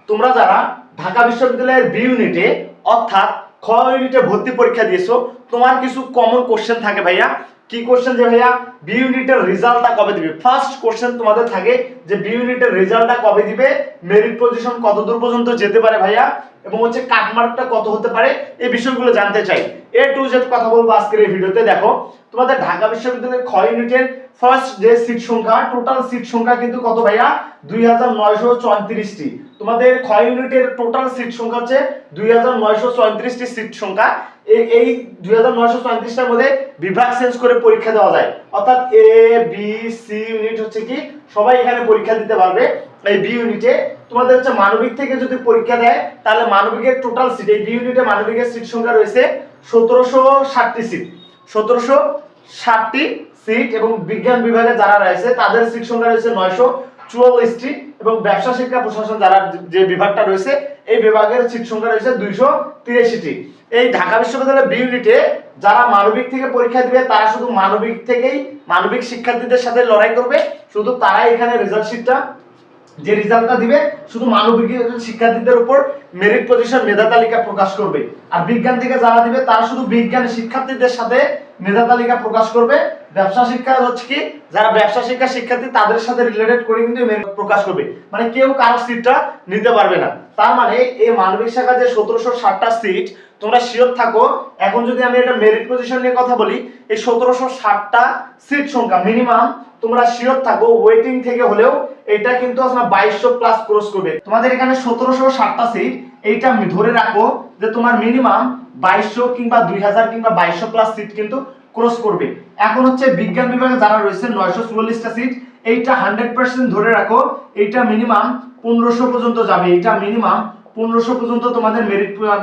তোমরা যারা ঢাকা বিশ্ববিদ্যালয়ের বি ইউনিটে অর্থাৎ খ ইউনিটে ভর্তি পরীক্ষা দিয়েছো, তোমার কিছু কমন কোশ্চেন থাকে ভাইয়া। কি কোশ্চেন যে ভাইয়া বি ইউনিটের রেজাল্টটা কবে দিবে? ফার্স্ট কোশ্চেন তোমাদের থাকে যে বি ইউনিটের রেজাল্টটা কবে দিবে, মেরিট পজিশন কত দূর পর্যন্ত যেতে পারে ভাইয়া, এবং হচ্ছে কাটমার্কটা কত হতে পারে, এই বিষয়গুলো জানতে চাই। এ টু জেড কথা বলবো আজকের এই ভিডিওতে। দেখো তোমাদের ঢাকা বিশ্ববিদ্যালয়ের খ ইউনিটের ফার্স্ট যে সিট সংখ্যা, টোটাল সিট সংখ্যা কিন্তু কত ভাইয়া? 2934টি। তোমাদের খ ইউনিটের টোটাল সিট সংখ্যা হচ্ছে 2934টি সিট সংখ্যা। এই 2934টার মধ্যে বিভাগ চেঞ্জ করে পরীক্ষা দেওয়া যায়, অর্থাৎ এ বি সি ইউনিট হচ্ছে কি সবাই এখানে পরীক্ষা দিতে পারবে। এই বি ইউনিটে তোমাদের হচ্ছে মানবিক থেকে যদি পরীক্ষা দেয় তাহলে মানবিকের টোটাল সিট, এই বি ইউনিটে মানবিকের সিট সংখ্যা রয়েছে 1760টি সিট, 1760টি সিট, এবং বিজ্ঞান বিভাগে যারা রয়েছে তাদের সিট সংখ্যা রয়েছে 944টি, এবং ব্যবসা শিক্ষা প্রশাসন যারা যে বিভাগটা রয়েছে এই বিভাগের সিট সংখ্যা রয়েছে 283টি। এই ঢাকা বিশ্ববিদ্যালয়ের বি ইউনিটে যারা মানবিক থেকে পরীক্ষা দিবে তারা শুধু মানবিক থেকেই মানবিক শিক্ষার্থীদের সাথে লড়াই করবে, শুধু তারাই এখানে রেজাল্ট শিটটা যে রেজাল্টটা দিবে শুধু মানবিক শিক্ষার্থীদের উপর মেরিট পজিশন মেধা তালিকা প্রকাশ করবে। আর বিজ্ঞান থেকে যারা দিবে তারা শুধু বিজ্ঞান শিক্ষার্থীদের সাথে মেধা তালিকা প্রকাশ করবে। ব্যবসা শিক্ষা হচ্ছে কি যারা ব্যবসা শিক্ষা শিক্ষার্থী তাদের সাথে রিলেটেড করে কিন্তু মেরিট প্রকাশ করবে, মানে কেউ কারো সিটটা নিতে পারবে না। তার মানে এই মানবিক শাখা যে 1760টা সিট, তোমরা শিওর থাকো এখন যদি আমি এটা মেরিট পজিশন নিয়ে কথা বলি, এই 1760টা সিট সংখ্যা মিনিমাম তোমরা শিওর থাকো ওয়েটিং থেকে হলেও এটা কিন্তু আসলে 2200 প্লাস ক্রস করবে। তোমাদের এখানে 1760টা সিট, এইটা ধরে রাখো যে তোমার মিনিমাম 2200 কিংবা 2000 কিংবা 2200 প্লাস সিট কিন্তু ক্রস করবে। এখন হচ্ছে বিজ্ঞান বিভাগে যারা রয়েছে 944টা সিট, এইটা 100% ধরে রাখো এইটা মিনিমাম 1500 পর্যন্ত যাবে। এইটা মিনিমাম 1500 পর্যন্ত তোমাদের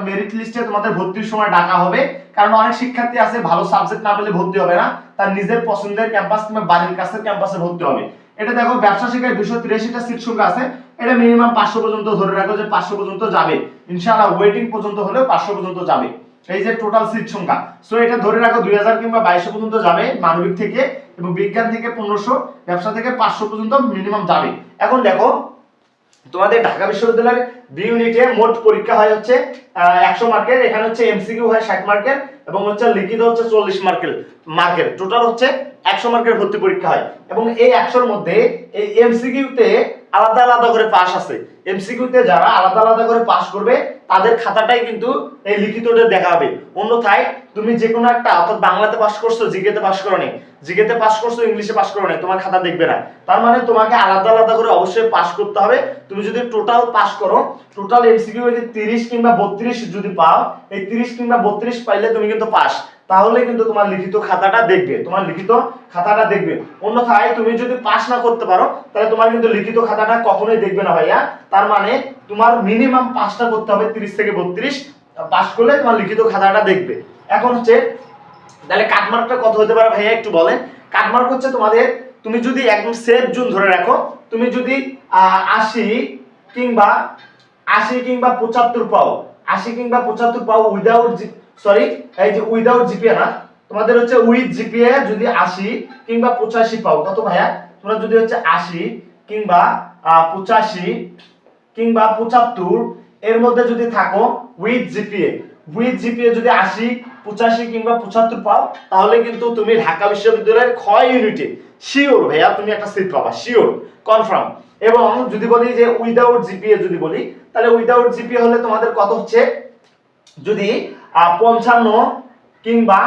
মেরিট লিস্টে তোমাদের ভর্তির সময় ডাকা হবে, কারণ অনেক শিক্ষার্থী আছে ভালো সাবজেক্ট না পেলে ভর্তি হবে না, তার নিজের পছন্দের ক্যাম্পাস কিংবা বাড়ির কাছের ক্যাম্পাসে ভর্তি হবে। এটা দেখো ব্যবসা শিক্ষায় 283টা সিট সংখ্যা আছে, এটা মিনিমাম 500 পর্যন্ত ধরে রাখো যে 500 পর্যন্ত যাবে ইনশাআল্লাহ, ওয়েটিং পর্যন্ত হলেও 500 পর্যন্ত যাবে। এই যে টোটাল সিট সংখ্যা, সো এটা ধরে রাখো 2000 কিংবা 2200 পর্যন্ত যাবে মানবিক থেকে, এবং বিজ্ঞান থেকে 1500, ব্যবসা থেকে 500 পর্যন্ত মিনিমাম যাবে। এখন দেখো তোমাদের ঢাকা বিশ্ববিদ্যালয়ের বি ইউনিটে মোট পরীক্ষা হয় হচ্ছে 100 মার্কের, এখানে হচ্ছে এমসিকিউ হয় 60 মার্কের, এবং হচ্ছে লিখিত হচ্ছে 40 মার্কের, টোটাল হচ্ছে 100 মার্কের ভর্তি পরীক্ষা হয়। এবং এই 100-র মধ্যে এই এমসিকিউতে আলাদা আলাদা করে পাস আছে, এমসিকিউতে যারা আলাদা আলাদা করে পাস করবে তাদের খাতাটাই কিন্তু এই লিখিতটা দেখা হবে। অন্যথায় তুমি যে কোনো একটা, অর্থাৎ বাংলাতে পাস করছো, জিকেতে পাস করো নাই, জিকেতে পাস করছো, ইংলিশে পাস করো নাই, তোমার খাতা দেখবে না। তার মানে তোমাকে আলাদা আলাদা করে অবশ্যই পাস করতে হবে। তুমি যদি টোটাল পাস করো, টোটাল এমসিকিউ যদি 30 কিংবা 32 যদি পাও, এই 30 কিংবা 32 পাইলে তুমি কিন্তু পাস, তাহলে কিন্তু তোমার লিখিত খাতাটা দেখবে, তোমার লিখিত খাতাটা দেখবে। অন্যথায় তুমি যদি পাস না করতে পারো তাহলে তোমার কিন্তু লিখিত খাতাটা কখনোই দেখবে না ভাইয়া। তার মানে তোমার মিনিমাম পাসটা করতে হবে 30 থেকে 32, পাস করলে তোমার লিখিত খাতাটা দেখবে। এখন হচ্ছে তাহলে কাটমার্কটা কত হতে পারে ভাইয়া একটু বলেন। কাটমার্ক হচ্ছে তোমাদের, তুমি যদি একদম সেফ জোন ধরে রাখো, তুমি যদি 80 কিংবা 75 পাও, 80 কিংবা 75 পাও উইদাউট এই যে উইদাউট জিপিএ না, তোমাদের হচ্ছে উইথ জিপিএ যদি 80 কিংবা 85 পাও, কত ভাইয়া? তোমরা যদি হচ্ছে 80 কিংবা 85 কিংবা 75 এর মধ্যে যদি থাকো উইথ জিপিএ যদি 80, 85 কিংবা 75 পাও, তাহলে কিন্তু তুমি ঢাকা বিশ্ববিদ্যালয়ের খ ইউনিটে শিওর ভাইয়া তুমি একটা সিট পাবা, শিওর কনফার্ম। এবং যদি বলি যে উইদাউট জিপিএ যদি বলি, তাহলে উইদাউট জিপিএ হলে তোমাদের কত হচ্ছে, যদি 55 কিংবা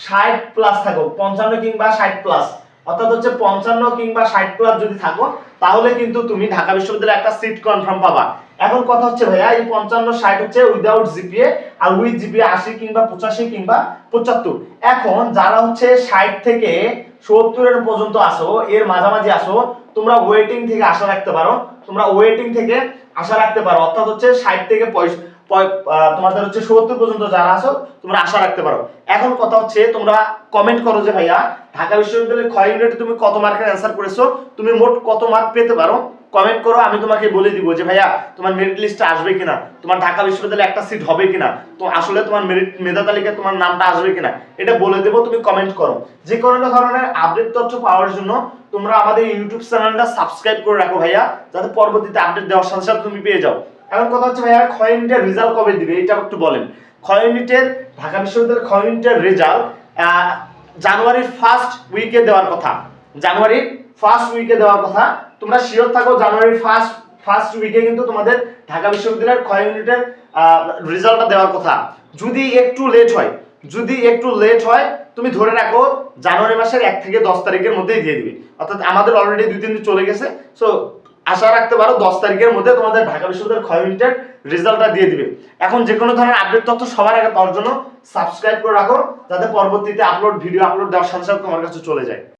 60 প্লাস থাকো, 55 কিংবা 60 প্লাস, অর্থাৎ হচ্ছে 55 কিংবা 60 প্লাস যদি থাকো, তাহলে কিন্তু তুমি ঢাকা বিশ্ববিদ্যালয়ে একটা সিট কনফার্ম পাবা। এখন কথা হচ্ছে ভাইয়া এই 55 60 হচ্ছে উইদাউট জিপিএ, আর উইথ জিপিএ 80 কিংবা 85 কিংবা 75। এখন যারা হচ্ছে 60 থেকে 70 এর পর্যন্ত আসো, এর মাঝামাঝি আসো, তোমরা ওয়েটিং থেকে আশা রাখতে পারো, অর্থাৎ হচ্ছে 60 থেকে তোমাদের হচ্ছে 70 পর্যন্ত যারা আছো তোমরা আশা রাখতে পারো। এখন কথা হচ্ছে তোমরা কমেন্ট করো যে ভাইয়া ঢাকা বিশ্ববিদ্যালয়ের খ ইউনিটে তুমি কত মার্কের অ্যানসার করেছো, তুমি মোট কত মার্ক পেতে পারো, কমেন্ট করো, আমি তোমাকে বলে দিব যে ভাইয়া তোমার মেরিট লিস্টে আসবে কিনা, তোমার ঢাকা বিশ্ববিদ্যালয়ে একটা সিট হবে কিনা, তো আসলে তোমার মেধা তালিকায় তোমার নামটা আসবে কিনা, এটা বলে দেবো, তুমি কমেন্ট করো। যে কোনো ধরনের আপডেট তথ্য পাওয়ার জন্য তোমরা আমাদের ইউটিউব চ্যানেলটা সাবস্ক্রাইব করে রাখো ভাইয়া, যাতে পরবর্তীতে আপডেট দেওয়ার সাথে সাথে তুমি পেয়ে যাও। এখন কথা হচ্ছে ভাইয়া খ ইউনিটের রেজাল্ট কবে দিবে এটা একটু বলেন। খ ইউনিটের ঢাকা বিশ্ববিদ্যালয়ের খ ইউনিটের রেজাল্ট জানুয়ারির ফার্স্ট উইকে দেওয়ার কথা, জানুয়ারির ফার্স্ট উইকে দেওয়ার কথা। তোমরা শিওর থাকো জানুয়ারির ফার্স্ট উইকে কিন্তু তোমাদের ঢাকা বিশ্ববিদ্যালয়ের খ ইউনিটের রেজাল্টটা দেওয়ার কথা। যদি একটু লেট হয় তুমি ধরে রাখো জানুয়ারি মাসের 1 থেকে 10 তারিখের মধ্যেই দিয়ে দিবে। অর্থাৎ আমাদের অলরেডি 2-3 দিন চলে গেছে, সো আশা রাখতে পারো 10 তারিখের মধ্যে তোমাদের ঢাকা বিশ্ববিদ্যালয়ের খ ইউনিটের রেজাল্টটা দিয়ে দিবে। এখন যে কোনো ধরনের আপডেট তথ্য সবার আগে পাওয়ার জন্য সাবস্ক্রাইব করে রাখো, যাতে পরবর্তীতে ভিডিও আপলোড দেওয়ার সাথে সাথে তোমার কাছে চলে যায়।